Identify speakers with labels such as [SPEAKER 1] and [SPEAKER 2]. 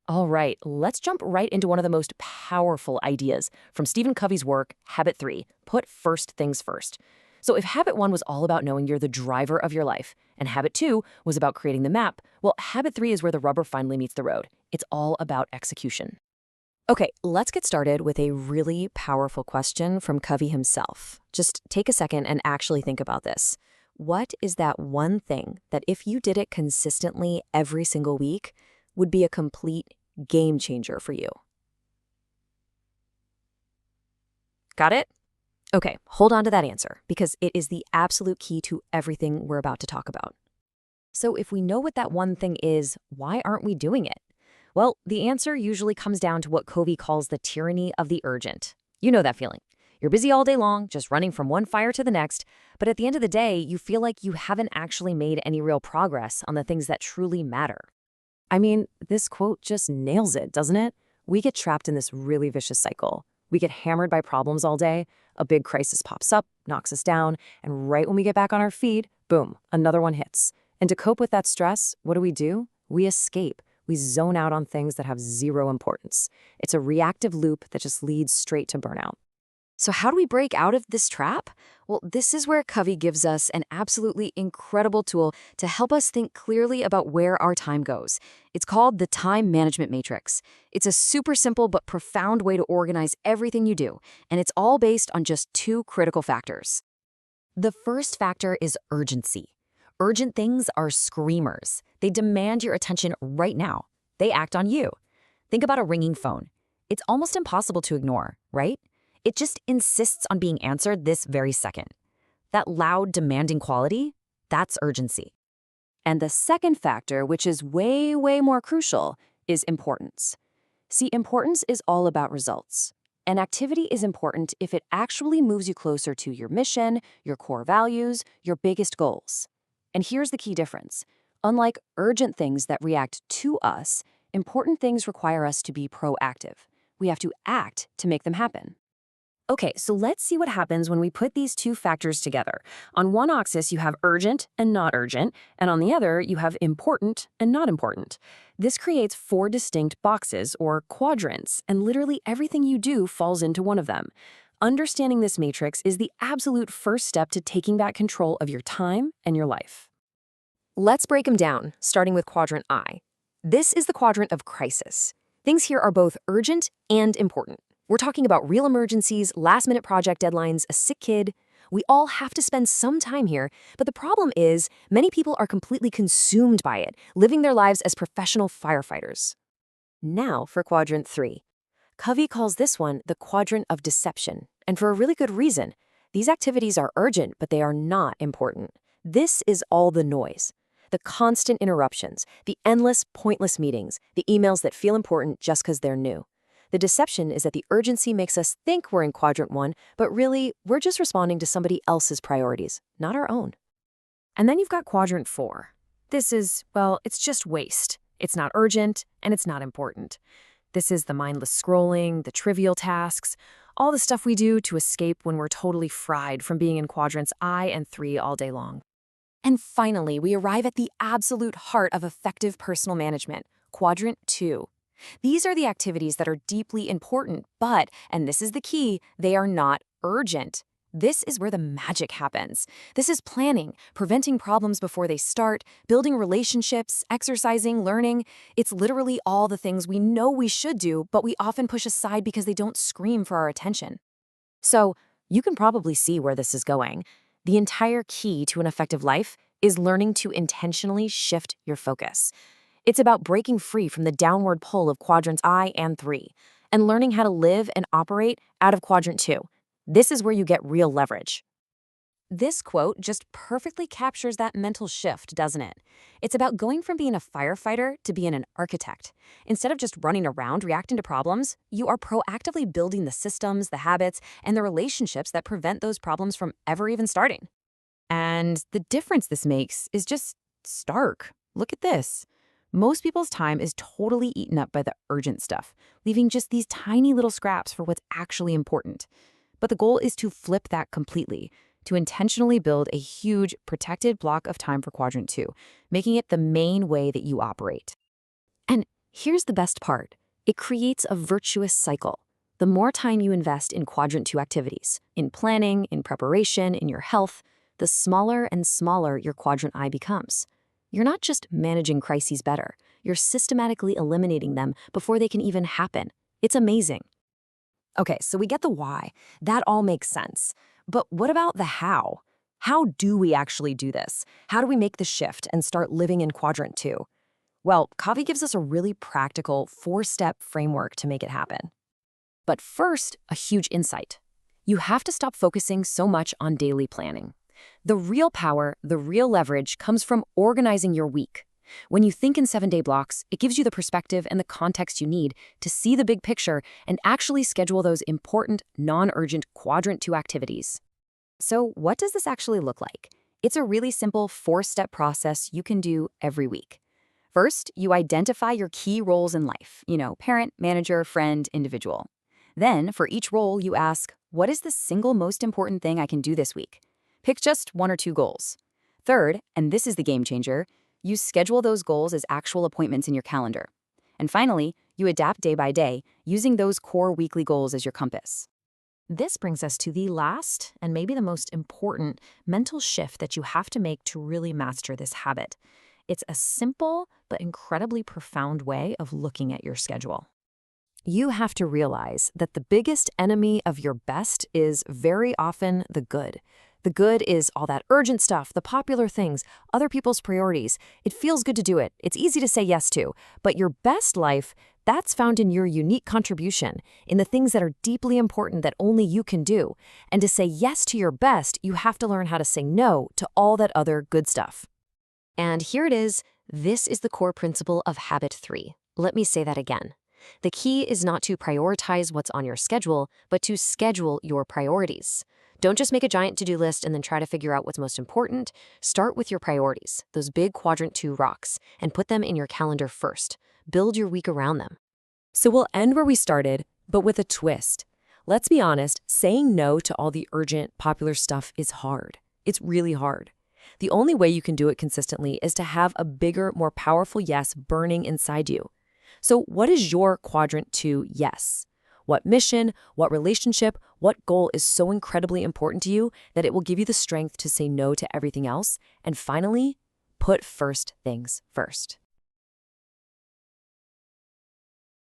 [SPEAKER 1] All right, let's jump right into one of the most powerful ideas from Stephen Covey's work, Habit 3, Put First Things First. So if Habit 1 was all about knowing you're the driver of your life, and Habit 2 was about creating the map, well, Habit 3 is where the rubber finally meets the road. It's all about execution. Okay, let's get started with a really powerful question from Covey himself. Just take a second and actually think about this. What is that one thing that if you did it consistently every single week would be a complete game changer for you? Got it? Okay, hold on to that answer because it is the absolute key to everything we're about to talk about. So if we know what that one thing is, why aren't we doing it? Well, the answer usually comes down to what Covey calls the tyranny of the urgent. You know that feeling. You're busy all day long, just running from one fire to the next, but at the end of the day, you feel like you haven't actually made any real progress on the things that truly matter. I mean, this quote just nails it, doesn't it? We get trapped in this really vicious cycle. We get hammered by problems all day, a big crisis pops up, knocks us down, and right when we get back on our feet, boom, another one hits. And to cope with that stress, what do? We escape. We zone out on things that have zero importance. It's a reactive loop that just leads straight to burnout. So how do we break out of this trap? Well, this is where Covey gives us an absolutely incredible tool to help us think clearly about where our time goes. It's called the Time Management Matrix. It's a super simple but profound way to organize everything you do, and it's all based on just two critical factors. The first factor is urgency. Urgent things are screamers. They demand your attention right now. They act on you. Think about a ringing phone. It's almost impossible to ignore, right? It just insists on being answered this very second. That loud, demanding quality, that's urgency. And the second factor, which is way more crucial, is importance. See, importance is all about results. An activity is important if it actually moves you closer to your mission, your core values, your biggest goals. And here's the key difference. Unlike urgent things that react to us, important things require us to be proactive. We have to act to make them happen. Okay, so let's see what happens when we put these two factors together. On one axis, you have urgent and not urgent, and on the other, you have important and not important. This creates four distinct boxes, or quadrants, and literally everything you do falls into one of them. Understanding this matrix is the absolute first step to taking back control of your time and your life. Let's break them down, starting with quadrant I. This is the quadrant of crisis. Things here are both urgent and important. We're talking about real emergencies, last-minute project deadlines, a sick kid. We all have to spend some time here, but the problem is many people are completely consumed by it, living their lives as professional firefighters. Now for quadrant 3. Covey calls this one the quadrant of deception, and for a really good reason. These activities are urgent, but they are not important. This is all the noise. The constant interruptions, the endless, pointless meetings, the emails that feel important just because they're new. The deception is that the urgency makes us think we're in quadrant 1, but really, we're just responding to somebody else's priorities, not our own. And then you've got quadrant 4. This is, well, it's just waste. It's not urgent, and it's not important. This is the mindless scrolling, the trivial tasks, all the stuff we do to escape when we're totally fried from being in quadrants I and 3 all day long. And finally, we arrive at the absolute heart of effective personal management, quadrant 2. These are the activities that are deeply important, but, and this is the key, they are not urgent. This is where the magic happens. This is planning, preventing problems before they start, building relationships, exercising, learning. It's literally all the things we know we should do, but we often push aside because they don't scream for our attention. So, you can probably see where this is going. The entire key to an effective life is learning to intentionally shift your focus. It's about breaking free from the downward pull of quadrants I and 3 and learning how to live and operate out of quadrant 2. This is where you get real leverage. This quote just perfectly captures that mental shift, doesn't it? It's about going from being a firefighter to being an architect. Instead of just running around reacting to problems, you are proactively building the systems, the habits, and the relationships that prevent those problems from ever even starting. And the difference this makes is just stark. Look at this. Most people's time is totally eaten up by the urgent stuff, leaving just these tiny little scraps for what's actually important. But the goal is to flip that completely, to intentionally build a huge, protected block of time for quadrant 2, making it the main way that you operate. And Here's the best part. It creates a virtuous cycle. The more time you invest in Quadrant 2 activities, in planning, in preparation, in your health, the smaller and smaller your Quadrant I becomes. You're not just managing crises better, you're systematically eliminating them before they can even happen. It's amazing. Okay, so we get the why. That all makes sense. But what about the how? How do we actually do this? How do we make the shift and start living in Quadrant 2? Well, Covey gives us a really practical 4-step framework to make it happen. But first, a huge insight. You have to stop focusing so much on daily planning. The real power, the real leverage comes from organizing your week. When you think in 7-day blocks, it gives you the perspective and the context you need to see the big picture and actually schedule those important, non-urgent Quadrant 2 activities. So what does this actually look like? It's a really simple 4-step process you can do every week. First, you identify your key roles in life, parent, manager, friend, individual. Then, for each role, you ask, what is the single most important thing I can do this week? Pick just 1 or 2 goals. Third, and this is the game changer, you schedule those goals as actual appointments in your calendar. And finally, you adapt day by day, using those core weekly goals as your compass. This brings us to the last, and maybe the most important, mental shift that you have to make to really master this habit. It's a simple but incredibly profound way of looking at your schedule. You have to realize that the biggest enemy of your best is very often the good. The good is all that urgent stuff, the popular things, other people's priorities. It feels good to do it. It's easy to say yes to. But your best life, that's found in your unique contribution, in the things that are deeply important that only you can do. And to say yes to your best, you have to learn how to say no to all that other good stuff. And here it is. This is the core principle of Habit 3. Let me say that again. The key is not to prioritize what's on your schedule, but to schedule your priorities. Don't just make a giant to-do list and then try to figure out what's most important. Start with your priorities, those big Quadrant 2 rocks, and put them in your calendar first. Build your week around them. So we'll end where we started, but with a twist. Let's be honest, saying no to all the urgent, popular stuff is hard. It's really hard. The only way you can do it consistently is to have a bigger, more powerful yes burning inside you. So what is your Quadrant 2 yes? What mission, what relationship, what goal is so incredibly important to you that it will give you the strength to say no to everything else? And finally, put first things first.